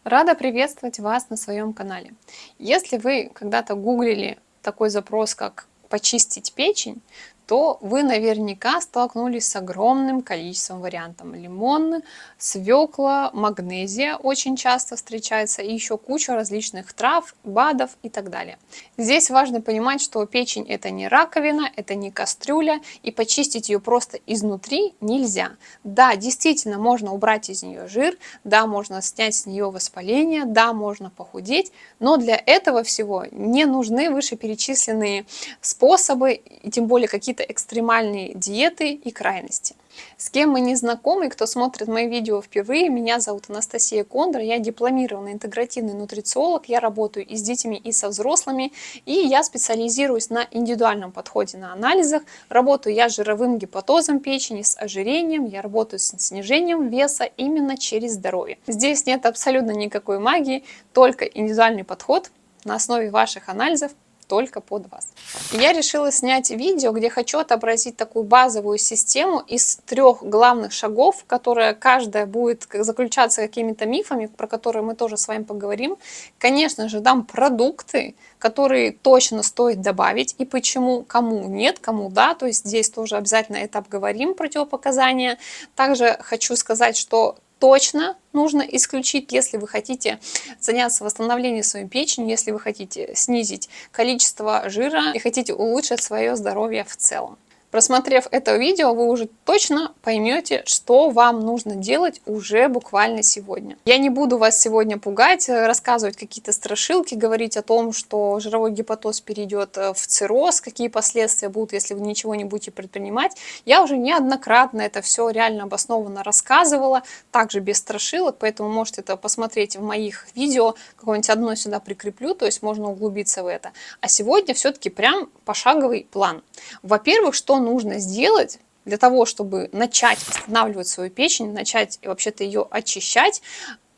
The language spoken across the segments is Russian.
Рада приветствовать вас на своем канале. Если вы когда-то гуглили такой запрос, как «почистить печень», то вы наверняка столкнулись с огромным количеством вариантов. Лимон, свекла, магнезия очень часто встречается, и еще куча различных трав, БАДов и так далее. Здесь важно понимать, что печень это не раковина, это не кастрюля, и почистить ее просто изнутри нельзя. Да, действительно, можно убрать из нее жир, да, можно снять с нее воспаление, да, можно похудеть, но для этого всего не нужны вышеперечисленные способы, и тем более какие-то экстремальные диеты и крайности. С кем мы не знакомы, кто смотрит мои видео впервые, меня зовут Анастасия Кондор, я дипломированный интегративный нутрициолог, я работаю и с детьми, и со взрослыми, и я специализируюсь на индивидуальном подходе на анализах, работаю я с жировым гепатозом печени, с ожирением, я работаю с снижением веса именно через здоровье. Здесь нет абсолютно никакой магии, только индивидуальный подход на основе ваших анализов, только под вас. И я решила снять видео, где хочу отобразить такую базовую систему из 3 главных шагов, которая каждая будет заключаться какими-то мифами, про которые мы тоже с вами поговорим. Конечно же, дам продукты, которые точно стоит добавить, и почему, кому нет, кому да, то есть здесь тоже обязательно это обговорим, противопоказания. Также хочу сказать, что точно нужно исключить, если вы хотите заняться восстановлением своей печени, если вы хотите снизить количество жира и хотите улучшить свое здоровье в целом. Просмотрев это видео, вы уже точно поймете, что вам нужно делать уже буквально сегодня. Я не буду вас сегодня пугать, рассказывать какие-то страшилки, говорить о том, что жировой гепатоз перейдет в цирроз, какие последствия будут, если вы ничего не будете предпринимать. Я уже неоднократно это все реально обоснованно рассказывала, также без страшилок, поэтому можете это посмотреть в моих видео, какое-нибудь одно сюда прикреплю, то есть можно углубиться в это. А сегодня все-таки прям пошаговый план. Во-первых, что нужно сделать для того, чтобы начать восстанавливать свою печень, начать вообще-то ее очищать,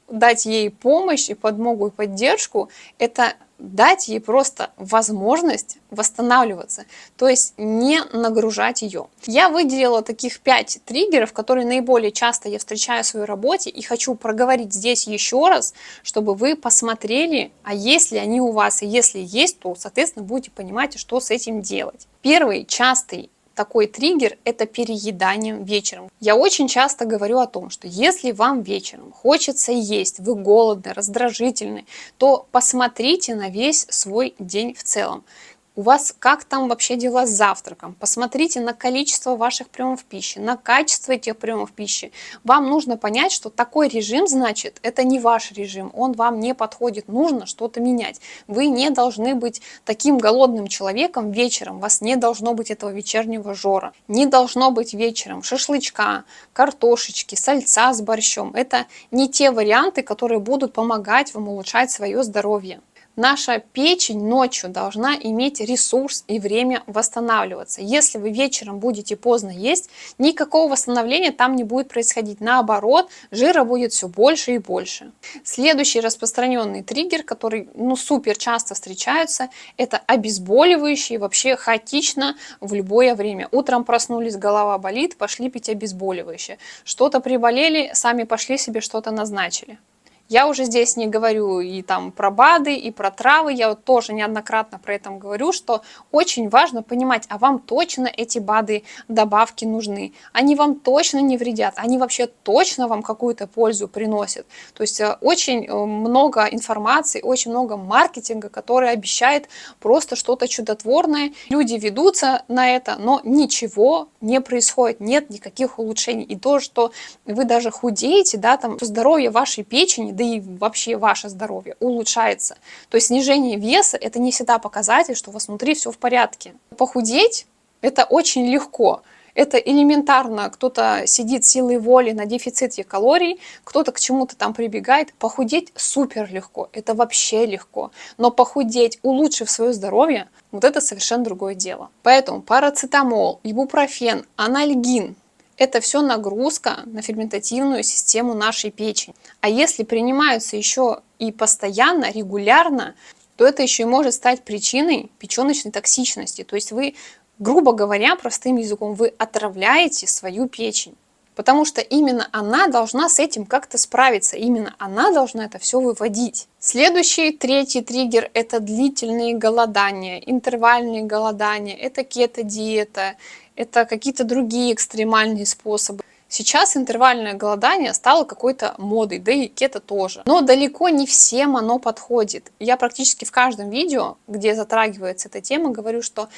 дать ей помощь и подмогу и поддержку, это дать ей просто возможность восстанавливаться, то есть не нагружать ее. Я выделила таких 5 триггеров, которые наиболее часто я встречаю в своей работе, и хочу проговорить здесь еще раз, чтобы вы посмотрели, а если они у вас, и если есть, то, соответственно, будете понимать, что с этим делать. Первый частый такой триггер – это переедание вечером. Я очень часто говорю о том, что если вам вечером хочется есть, вы голодны, раздражительны, то посмотрите на весь свой день в целом. У вас как там вообще дела с завтраком? Посмотрите на количество ваших приемов пищи, на качество этих приемов пищи. Вам нужно понять, что такой режим, значит, это не ваш режим, он вам не подходит, нужно что-то менять. Вы не должны быть таким голодным человеком вечером, у вас не должно быть этого вечернего жора, не должно быть вечером шашлычка, картошечки, сальца с борщом. Это не те варианты, которые будут помогать вам улучшать свое здоровье. Наша печень ночью должна иметь ресурс и время восстанавливаться. Если вы вечером будете поздно есть, никакого восстановления там не будет происходить. Наоборот, жира будет все больше и больше. Следующий распространенный триггер, который супер часто встречается, это обезболивающие вообще хаотично в любое время. Утром проснулись, голова болит, пошли пить обезболивающее. Что-то приболели, сами пошли себе что-то назначили. Я уже здесь не говорю и там про БАДы, и про травы, я вот тоже неоднократно про это говорю, что очень важно понимать, а вам точно эти БАДы, добавки нужны, они вам точно не вредят, они вообще точно вам какую-то пользу приносят. То есть очень много информации, очень много маркетинга, который обещает просто что-то чудотворное. Люди ведутся на это, но ничего не происходит, нет никаких улучшений. И то, что вы даже худеете, да, там здоровье вашей печени, да и вообще ваше здоровье улучшается. То есть снижение веса – это не всегда показатель, что у вас внутри все в порядке. Похудеть – это очень легко. Это элементарно, кто-то сидит силой воли на дефиците калорий, кто-то к чему-то там прибегает. Похудеть супер легко, это вообще легко. Но похудеть, улучшив свое здоровье, вот это совершенно другое дело. Поэтому парацетамол, ибупрофен, анальгин – это все нагрузка на ферментативную систему нашей печени. А если принимаются еще и постоянно, регулярно, то это еще и может стать причиной печеночной токсичности. То есть вы, грубо говоря, простым языком, вы отравляете свою печень. Потому что именно она должна с этим как-то справиться, именно она должна это все выводить. Следующий, третий триггер – это длительные голодания, интервальные голодания, это кето-диета, это какие-то другие экстремальные способы. Сейчас интервальное голодание стало какой-то модой, да и кето тоже. Но далеко не всем оно подходит. Я практически в каждом видео, где затрагивается эта тема, говорю, что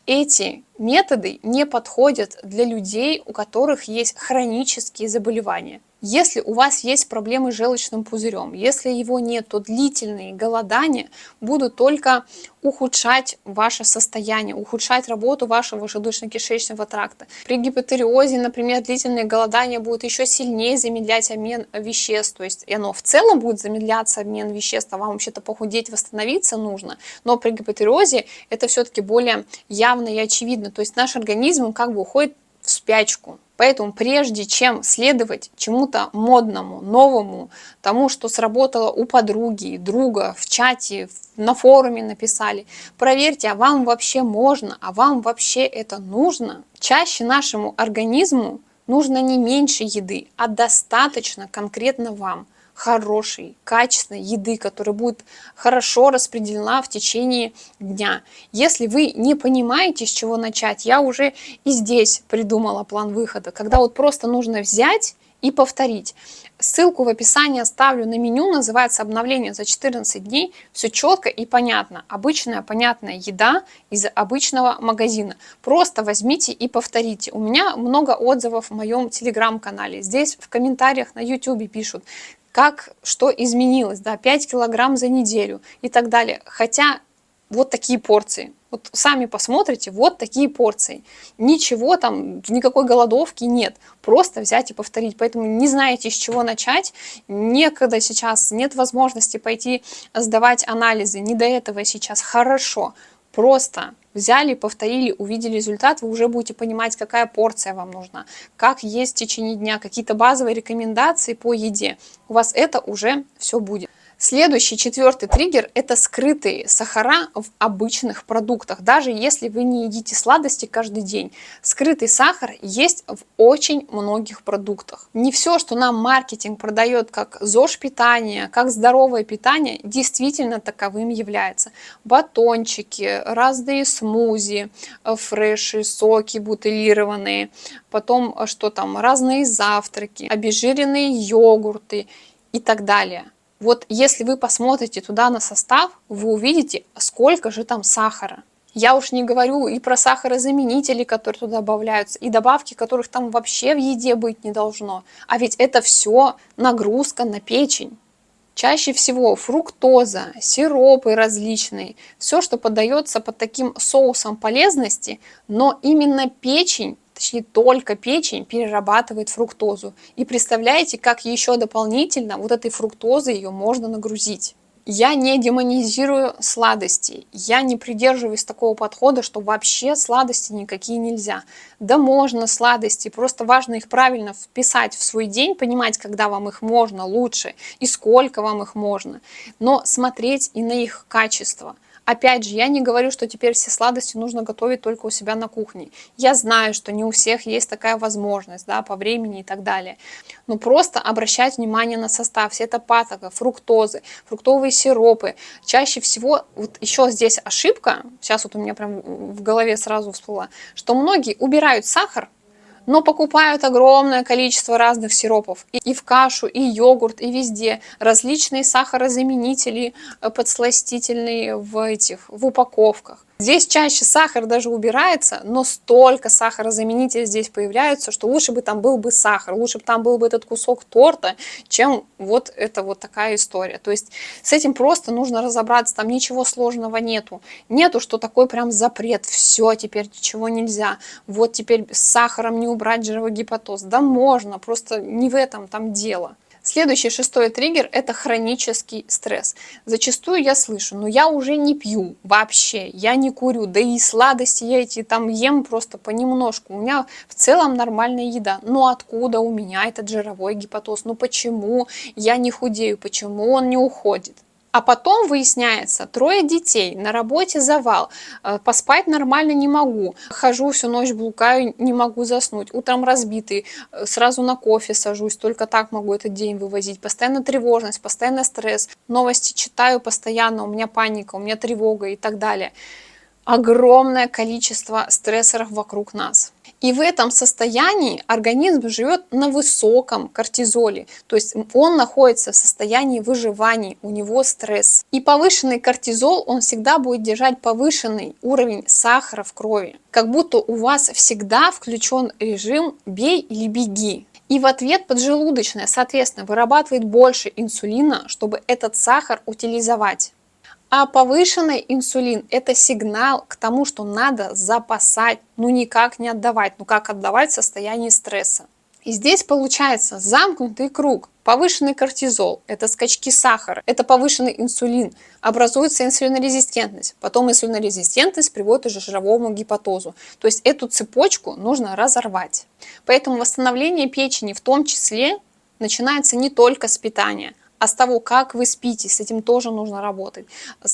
эти методы не подходят для людей, у которых есть хронические заболевания. Если у вас есть проблемы с желчным пузырем, если его нет, то длительные голодания будут только ухудшать ваше состояние, ухудшать работу вашего желудочно-кишечного тракта. При гипотериозе, например, длительные голодания будут еще сильнее замедлять обмен веществ, то есть оно в целом будет замедляться обмен веществ, а вам вообще-то похудеть, восстановиться нужно, но при гипотериозе это все-таки более явно и очевидно, то есть наш организм как бы уходит в спячку. Поэтому прежде чем следовать чему-то модному, новому, тому, что сработало у подруги, друга, в чате, на форуме написали, проверьте, а вам вообще можно, а вам вообще это нужно. Чаще нашему организму нужно не меньше еды, а достаточно конкретно вам хорошей, качественной еды, которая будет хорошо распределена в течение дня. Если вы не понимаете, с чего начать, я уже и здесь придумала план выхода, когда вот просто нужно взять и повторить. Ссылку в описании оставлю на меню, называется «Обновление за 14 дней». Все четко и понятно. Обычная понятная еда из обычного магазина. Просто возьмите и повторите. У меня много отзывов в моем телеграм-канале. Здесь в комментариях на YouTube пишут, как, что изменилось, да, 5 килограмм за неделю и так далее. Хотя вот такие порции. Вот сами посмотрите, вот такие порции. Ничего там, никакой голодовки нет. Просто взять и повторить. Поэтому не знаете, с чего начать, некогда сейчас, нет возможности пойти сдавать анализы. Не до этого сейчас. Хорошо. Просто взяли, повторили, увидели результат, вы уже будете понимать, какая порция вам нужна, как есть в течение дня, какие-то базовые рекомендации по еде. У вас это уже все будет. Следующий, четвертый триггер – это скрытые сахара в обычных продуктах. Даже если вы не едите сладости каждый день, скрытый сахар есть в очень многих продуктах. Не все, что нам маркетинг продает как ЗОЖ питание, как здоровое питание, действительно таковым является. Батончики, разные смузи, фреши, соки бутылированные, потом что там, разные завтраки, обезжиренные йогурты и так далее. Вот если вы посмотрите туда на состав, вы увидите, сколько же там сахара. Я уж не говорю и про сахарозаменители, которые туда добавляются, и добавки, которых там вообще в еде быть не должно. А ведь это все нагрузка на печень. Чаще всего фруктоза, сиропы различные, все, что подается под таким соусом полезности, но именно печень, точнее только печень перерабатывает фруктозу. И представляете, как еще дополнительно вот этой фруктозой ее можно нагрузить. Я не демонизирую сладости, я не придерживаюсь такого подхода, что вообще сладости никакие нельзя. Да можно сладости, просто важно их правильно вписать в свой день, понимать, когда вам их можно лучше и сколько вам их можно, но смотреть и на их качество. Опять же, я не говорю, что теперь все сладости нужно готовить только у себя на кухне. Я знаю, что не у всех есть такая возможность, да, по времени и так далее. Но просто обращать внимание на состав. Все это патока, фруктозы, фруктовые сиропы. Чаще всего, вот еще здесь ошибка, сейчас вот у меня прям в голове сразу всплыла, что многие убирают сахар, но покупают огромное количество разных сиропов. И в кашу, и йогурт, и везде. Различные сахарозаменители, подсластительные в упаковках. Здесь чаще сахар даже убирается, но столько сахарозаменителей здесь появляются, что лучше бы там был бы сахар, лучше бы там был бы этот кусок торта, чем вот эта вот такая история. То есть с этим просто нужно разобраться, там ничего сложного нету. Нету, что такой прям запрет, все, теперь ничего нельзя. Вот теперь с сахаром не убрать жировой гепатоз. Да можно, просто не в этом там дело. Следующий, шестой триггер – это хронический стресс. Зачастую я слышу, но я уже не пью вообще, я не курю, да и сладости я эти там ем просто понемножку. У меня в целом нормальная еда. Но откуда у меня этот жировой гепатоз? Ну почему я не худею? Почему он не уходит? А потом выясняется, 3 детей, на работе завал, поспать нормально не могу, хожу всю ночь, блукаю, не могу заснуть, утром разбитый, сразу на кофе сажусь, только так могу этот день вывозить, постоянно тревожность, постоянно стресс, новости читаю постоянно, у меня паника, у меня тревога и так далее. Огромное количество стрессоров вокруг нас. И в этом состоянии организм живет на высоком кортизоле, то есть он находится в состоянии выживания, у него стресс. И повышенный кортизол, он всегда будет держать повышенный уровень сахара в крови, как будто у вас всегда включен режим «бей или беги». И в ответ поджелудочная, соответственно, вырабатывает больше инсулина, чтобы этот сахар утилизовать. А повышенный инсулин – это сигнал к тому, что надо запасать, ну никак не отдавать. Ну как отдавать в состоянии стресса? И здесь получается замкнутый круг. Повышенный кортизол – это скачки сахара, это повышенный инсулин, образуется инсулинорезистентность. Потом инсулинорезистентность приводит уже к жировому гепатозу. То есть эту цепочку нужно разорвать. Поэтому восстановление печени в том числе начинается не только с питания, а с того, как вы спите, с этим тоже нужно работать,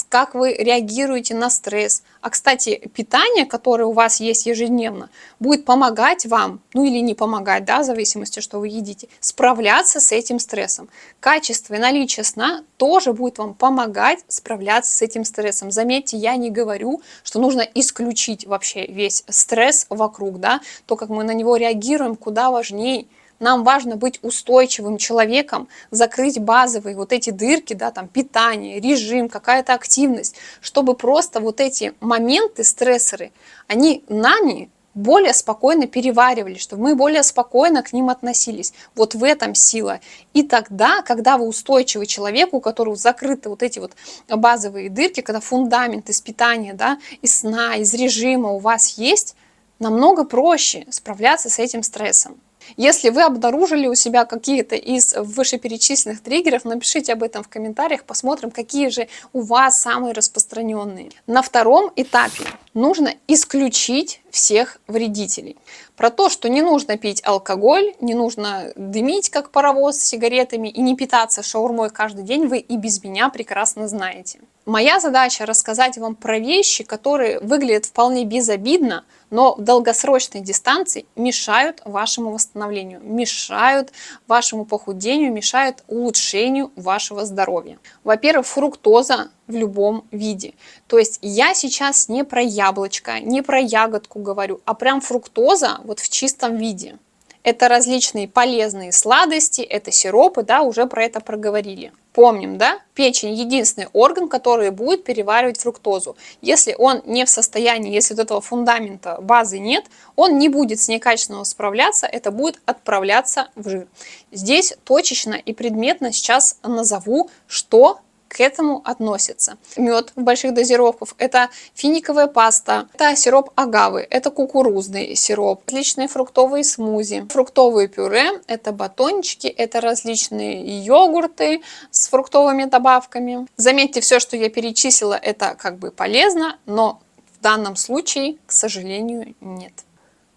как вы реагируете на стресс. А, кстати, питание, которое у вас есть ежедневно, будет помогать вам, ну или не помогать, да, в зависимости, что вы едите, справляться с этим стрессом. Качество и наличие сна тоже будет вам помогать справляться с этим стрессом. Заметьте, я не говорю, что нужно исключить вообще весь стресс вокруг, да, то, как мы на него реагируем, куда важнее. Нам важно быть устойчивым человеком, закрыть базовые вот эти дырки, да, там питание, режим, какая-то активность, чтобы просто вот эти моменты, стрессоры, они нами более спокойно переваривались, чтобы мы более спокойно к ним относились. Вот в этом сила. И тогда, когда вы устойчивый человек, у которого закрыты вот эти вот базовые дырки, когда фундамент из питания, да, из сна, из режима у вас есть, намного проще справляться с этим стрессом. Если вы обнаружили у себя какие-то из вышеперечисленных триггеров, напишите об этом в комментариях, посмотрим, какие же у вас самые распространенные. На втором этапе нужно исключить всех вредителей. Про то, что не нужно пить алкоголь, не нужно дымить, как паровоз, с сигаретами и не питаться шаурмой каждый день, вы и без меня прекрасно знаете. Моя задача рассказать вам про вещи, которые выглядят вполне безобидно, но в долгосрочной дистанции мешают вашему восстановлению, мешают вашему похудению, мешают улучшению вашего здоровья. Во-первых, фруктоза в любом виде. То есть я сейчас не про яблочко, не про ягодку говорю, а прям фруктоза вот в чистом виде. Это различные полезные сладости, это сиропы, да, уже про это проговорили. Помним, да, печень единственный орган, который будет переваривать фруктозу. Если он не в состоянии, если вот этого фундамента, базы нет, он не будет с некачественно справляться, это будет отправляться в жир. Здесь точечно и предметно сейчас назову, что к этому относится. Мед в больших дозировках, это финиковая паста, это сироп агавы, это кукурузный сироп, различные фруктовые смузи, фруктовые пюре, это батончики, это различные йогурты с фруктовыми добавками. Заметьте, все, что я перечислила, это как бы полезно, но в данном случае, к сожалению, нет.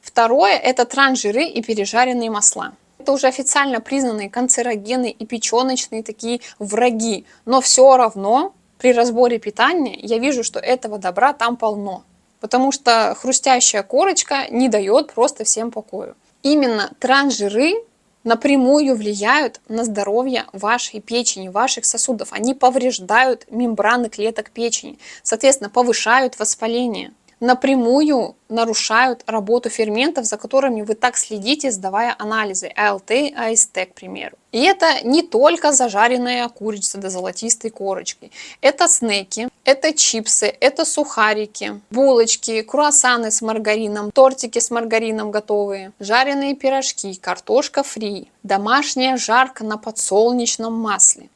Второе – это трансжиры и пережаренные масла. Это уже официально признанные канцерогены и печеночные такие враги. Но все равно при разборе питания я вижу, что этого добра там полно. Потому что хрустящая корочка не дает просто всем покою. Именно трансжиры напрямую влияют на здоровье вашей печени, ваших сосудов. Они повреждают мембраны клеток печени, соответственно, повышают воспаление. Напрямую нарушают работу ферментов, за которыми вы так следите, сдавая анализы АЛТ, АСТ, к примеру. И это не только зажаренная курица до золотистой корочки. Это снеки, это чипсы, это сухарики, булочки, круассаны с маргарином, тортики с маргарином готовые, жареные пирожки, картошка фри, домашняя жарка на подсолнечном масле.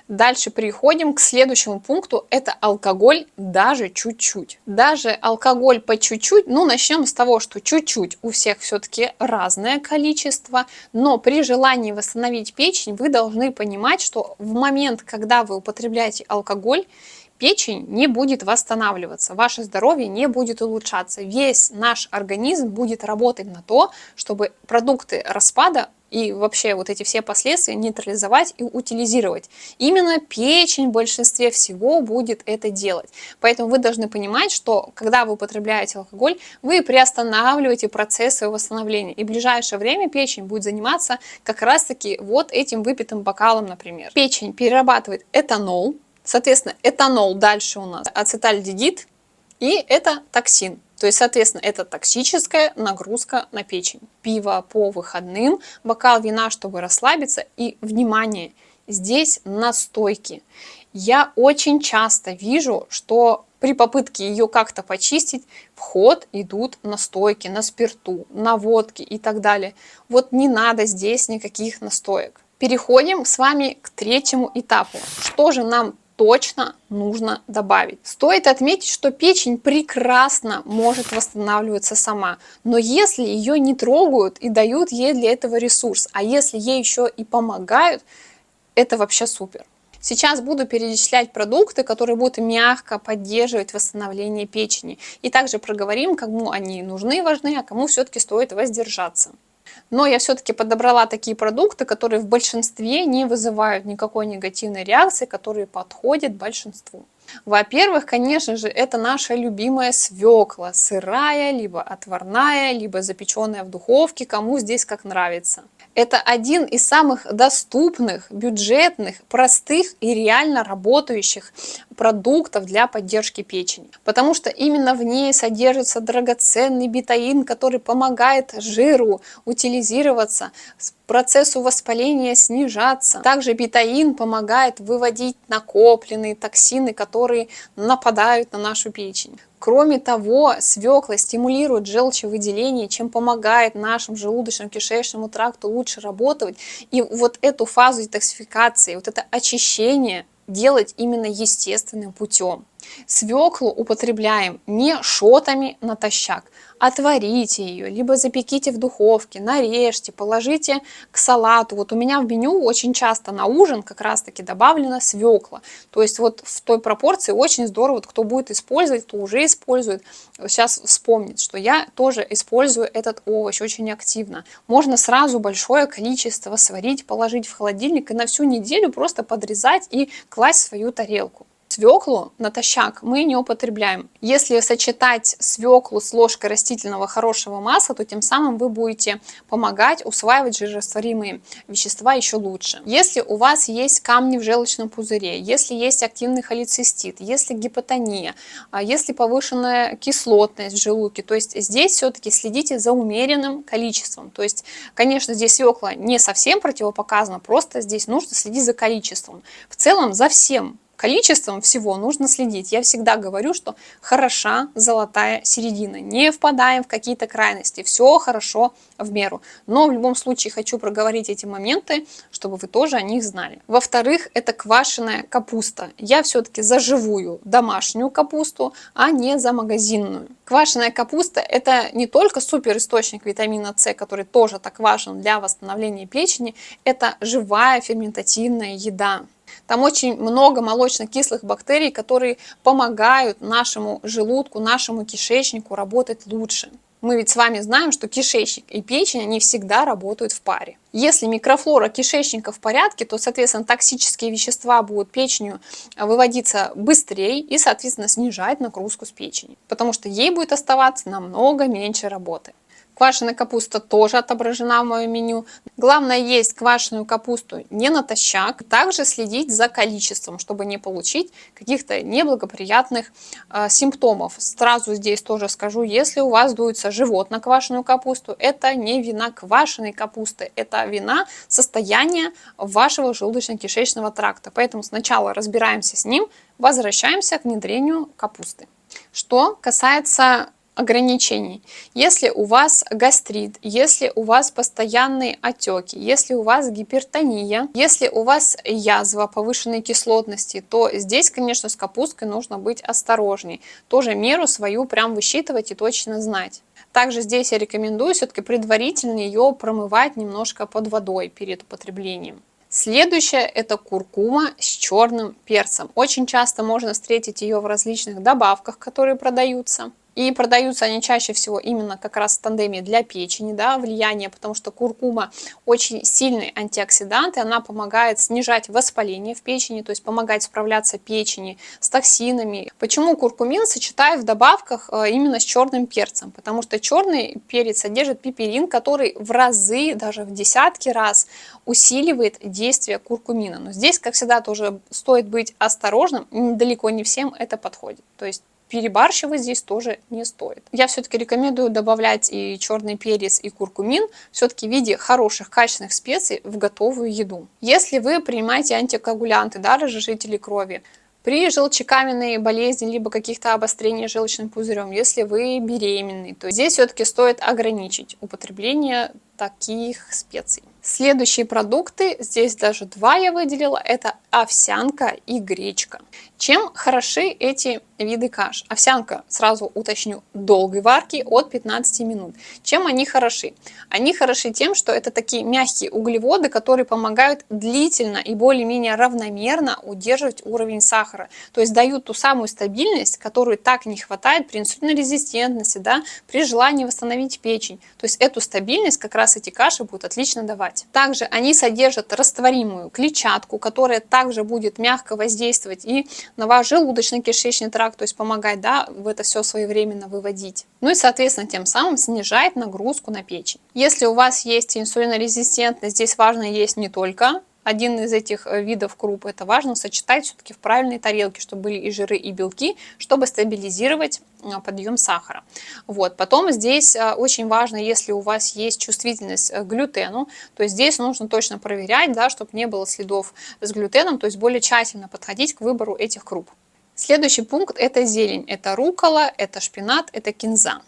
Дальше переходим к следующему пункту, это алкоголь даже чуть-чуть. Даже алкоголь по чуть-чуть, ну начнем с того, что чуть-чуть у всех все-таки разное количество, но при желании восстановить печень вы должны понимать, что в момент, когда вы употребляете алкоголь, печень не будет восстанавливаться, ваше здоровье не будет улучшаться. Весь наш организм будет работать на то, чтобы продукты распада и вообще вот эти все последствия нейтрализовать и утилизировать. Именно печень в большинстве всего будет это делать. Поэтому вы должны понимать, что когда вы употребляете алкоголь, вы приостанавливаете процесс своего восстановления. И в ближайшее время печень будет заниматься как раз-таки вот этим выпитым бокалом, например. Печень перерабатывает этанол. Соответственно, этанол дальше у нас ацетальдегид, и это токсин. То есть, соответственно, это токсическая нагрузка на печень. Пиво по выходным, бокал вина, чтобы расслабиться. И, внимание, здесь настойки. Я очень часто вижу, что при попытке ее как-то почистить, в ход идут настойки на спирту, на водке и так далее. Вот не надо здесь никаких настоек. Переходим с вами к третьему этапу. Что же нам точно нужно добавить? Стоит отметить, что печень прекрасно может восстанавливаться сама, но если ее не трогают и дают ей для этого ресурс, а если ей еще и помогают, это вообще супер. Сейчас буду перечислять продукты, которые будут мягко поддерживать восстановление печени. И также проговорим, кому они нужны, важны, а кому все-таки стоит воздержаться. Но я все-таки подобрала такие продукты, которые в большинстве не вызывают никакой негативной реакции, которые подходят большинству. Во-первых, конечно же, это наша любимая свекла, сырая, либо отварная, либо запеченная в духовке, кому здесь как нравится. Это один из самых доступных, бюджетных, простых и реально работающих продуктов для поддержки печени. Потому что именно в ней содержится драгоценный бетаин, который помогает жиру утилизироваться, процессу воспаления снижаться. Также бетаин помогает выводить накопленные токсины, которые нападают на нашу печень. Кроме того, свекла стимулирует желчевыделение, чем помогает нашему желудочно-кишечному тракту лучше работать. И вот эту фазу детоксификации, вот это очищение делать именно естественным путем. Свеклу употребляем не шотами натощак. Отварите ее, либо запеките в духовке, нарежьте, положите к салату. Вот у меня в меню очень часто на ужин как раз таки добавлена свекла. То есть вот в той пропорции очень здорово, вот кто будет использовать, кто уже использует, сейчас вспомнит, что я тоже использую этот овощ очень активно. Можно сразу большое количество сварить, положить в холодильник и на всю неделю просто подрезать и класть в свою тарелку. Свеклу натощак мы не употребляем. Если сочетать свеклу с ложкой растительного хорошего масла, то тем самым вы будете помогать усваивать жирорастворимые вещества еще лучше. Если у вас есть камни в желчном пузыре, если есть активный холецистит, если гипотония, если повышенная кислотность в желудке, то есть здесь все-таки следите за умеренным количеством. То есть, конечно, здесь свекла не совсем противопоказана, просто здесь нужно следить за количеством. В целом за всем количеством всего нужно следить. Я всегда говорю, что хороша золотая середина. Не впадаем в какие-то крайности. Все хорошо в меру. Но в любом случае хочу проговорить эти моменты, чтобы вы тоже о них знали. Во-вторых, это квашеная капуста. Я все-таки за живую домашнюю капусту, а не за магазинную. Квашеная капуста – это не только супер источник витамина С, который тоже так важен для восстановления печени, это живая ферментативная еда. Там очень много молочно-кислых бактерий, которые помогают нашему желудку, нашему кишечнику работать лучше. Мы ведь с вами знаем, что кишечник и печень, они всегда работают в паре. Если микрофлора кишечника в порядке, то, соответственно, токсические вещества будут печенью выводиться быстрее и, соответственно, снижать нагрузку с печени, потому что ей будет оставаться намного меньше работы. Квашеная капуста тоже отображена в моем меню. Главное есть квашеную капусту не натощак. Также следить за количеством, чтобы не получить каких-то неблагоприятных симптомов. Сразу здесь тоже скажу, если у вас дуется живот на квашеную капусту, это не вина квашеной капусты, это вина состояния вашего желудочно-кишечного тракта. Поэтому сначала разбираемся с ним, возвращаемся к внедрению капусты. Что касается ограничений. Если у вас гастрит, если у вас постоянные отеки, если у вас гипертония, если у вас язва повышенной кислотности, то здесь, конечно, с капусткой нужно быть осторожней. Тоже меру свою прям высчитывать и точно знать. Также здесь я рекомендую все-таки предварительно ее промывать немножко под водой перед употреблением. Следующее – это куркума с черным перцем. Очень часто можно встретить ее в различных добавках, которые продаются. И продаются они чаще всего именно как раз в тандеме для печени, да, влияние, потому что куркума очень сильный антиоксидант, и она помогает снижать воспаление в печени, то есть помогает справляться печени с токсинами. Почему куркумин сочетают в добавках именно с черным перцем? Потому что черный перец содержит пиперин, который в разы, даже в десятки раз усиливает действие куркумина. Но здесь, как всегда, тоже стоит быть осторожным, далеко не всем это подходит. То есть перебарщивать здесь тоже не стоит. Я все-таки рекомендую добавлять и черный перец, и куркумин все-таки в виде хороших, качественных специй в готовую еду. Если вы принимаете антикоагулянты, да, разжижители крови, при желчекаменной болезни, либо каких-то обострений желчным пузырем, если вы беременны, то здесь все-таки стоит ограничить употребление таких специй. Следующие продукты, здесь даже два я выделила, это овсянка и гречка. Чем хороши эти виды каш? Овсянка, сразу уточню, долгой варки от 15 минут. Чем они хороши? Они хороши тем, что это такие мягкие углеводы, которые помогают длительно и более-менее равномерно удерживать уровень сахара. То есть дают ту самую стабильность, которую так не хватает при инсулинорезистентности, да, при желании восстановить печень. То есть эту стабильность как раз эти каши будут отлично давать. Также они содержат растворимую клетчатку, которая также будет мягко воздействовать и на ваш желудочно-кишечный тракт, то есть помогать, да, в это все своевременно выводить. Ну и, соответственно, тем самым снижает нагрузку на печень. Если у вас есть инсулинорезистентность, здесь важно есть не только один из этих видов круп, это важно сочетать все-таки в правильной тарелке, чтобы были и жиры, и белки, чтобы стабилизировать подъем сахара. Вот. Потом здесь очень важно, если у вас есть чувствительность к глютену, то есть здесь нужно точно проверять, да, чтобы не было следов с глютеном, то есть более тщательно подходить к выбору этих круп. Следующий пункт – это зелень, это руккола, это шпинат, это кинза.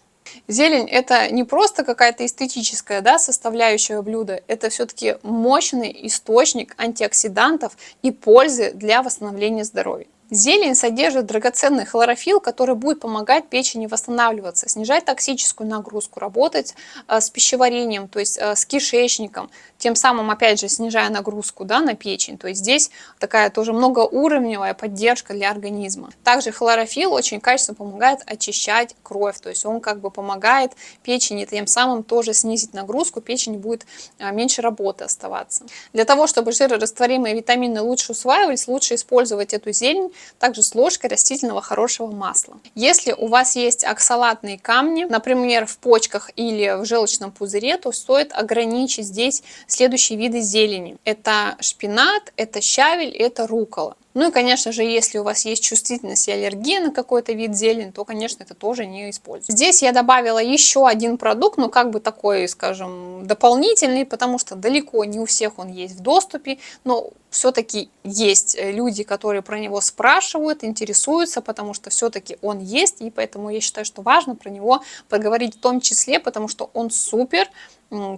Зелень – это не просто какая-то эстетическая, да, составляющая блюда, это все-таки мощный источник антиоксидантов и пользы для восстановления здоровья. Зелень содержит драгоценный хлорофилл, который будет помогать печени восстанавливаться, снижать токсическую нагрузку, работать с пищеварением, то есть с кишечником, тем самым, опять же, снижая нагрузку, да, на печень. То есть здесь такая тоже многоуровневая поддержка для организма. Также хлорофилл очень качественно помогает очищать кровь, то есть он как бы помогает печени, тем самым тоже снизить нагрузку, печени будет меньше работы оставаться. Для того, чтобы жирорастворимые витамины лучше усваивались, лучше использовать эту зелень также с ложкой растительного хорошего масла. Если у вас есть оксалатные камни, например, в почках или в желчном пузыре, то стоит ограничить здесь следующие виды зелени. Это шпинат, это щавель, это руккола. Ну и, конечно же, если у вас есть чувствительность и аллергия на какой-то вид зелени, то, конечно, это тоже не используйте. Здесь я добавила еще один продукт, ну как бы такой, скажем, дополнительный, потому что далеко не у всех он есть в доступе, но все-таки есть люди, которые про него спрашивают, интересуются, потому что все-таки он есть, и поэтому я считаю, что важно про него поговорить в том числе, потому что он супер,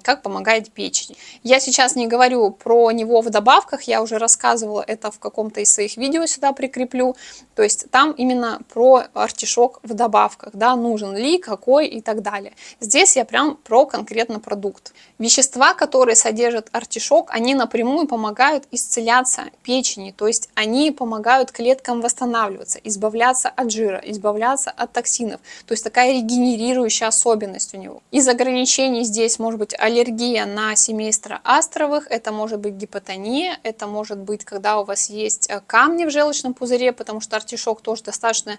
как помогает печени. Я сейчас не говорю про него в добавках, я уже рассказывала это в каком-то из своих видео, сюда прикреплю. То есть там именно про артишок в добавках, да, нужен ли, какой и так далее. Здесь я прям про конкретно продукт. Вещества, которые содержат артишок, они напрямую помогают исцеляться печени, то есть они помогают клеткам восстанавливаться, избавляться от жира, избавляться от токсинов. То есть такая регенерирующая особенность у него. Из ограничений здесь может быть аллергия на семейство астровых, это может быть гипотония, это может быть, когда у вас есть камни в желчном пузыре, потому что артишок тоже достаточно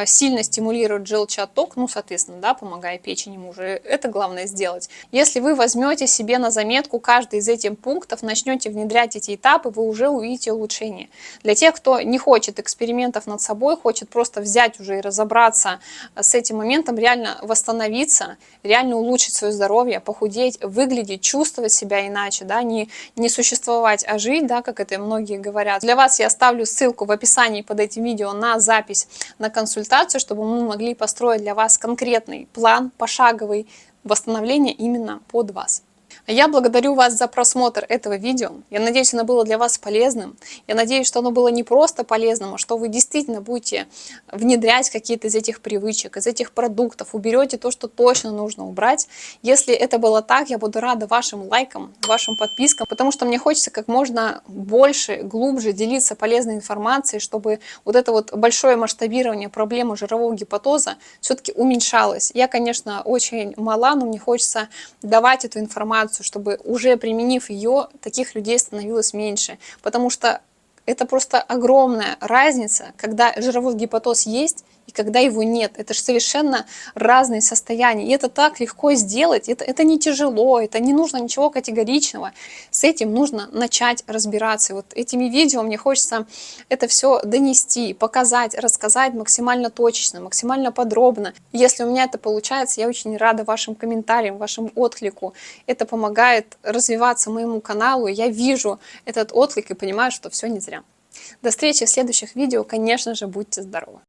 сильно стимулирует желчеотток, ну, соответственно, да, помогая печени, ему уже это главное сделать. Если вы возьмете себе на заметку каждый из этих пунктов, начнете внедрять эти этапы, вы уже увидите улучшение. Для тех, кто не хочет экспериментов над собой, хочет просто взять уже и разобраться с этим моментом, реально восстановиться, реально улучшить свое здоровье, похудеть, выглядеть, чувствовать себя иначе, да, не существовать, а жить, да, как это многие говорят. Для вас я оставлю ссылку в описании под этим видео на запись, на консультацию, чтобы мы могли построить для вас конкретный план, пошаговый восстановления именно под вас. Я благодарю вас за просмотр этого видео. Я надеюсь, оно было для вас полезным. Я надеюсь, что оно было не просто полезным, а что вы действительно будете внедрять какие-то из этих привычек, из этих продуктов, уберете то, что точно нужно убрать. Если это было так, я буду рада вашим лайкам, вашим подпискам, потому что мне хочется как можно больше, глубже делиться полезной информацией, чтобы вот это вот большое масштабирование проблемы жирового гепатоза все-таки уменьшалось. Я, конечно, очень мала, но мне хочется давать эту информацию, чтобы уже применив ее, таких людей становилось меньше. Потому что это просто огромная разница, когда жировой гепатоз есть и когда его нет. Это же совершенно разные состояния. И это так легко сделать. Это не тяжело, это не нужно ничего категоричного. С этим нужно начать разбираться. И вот этими видео мне хочется это все донести, показать, рассказать максимально точечно, максимально подробно. Если у меня это получается, я очень рада вашим комментариям, вашему отклику. Это помогает развиваться моему каналу. Я вижу этот отклик и понимаю, что все не зря. До встречи в следующих видео. Конечно же, будьте здоровы!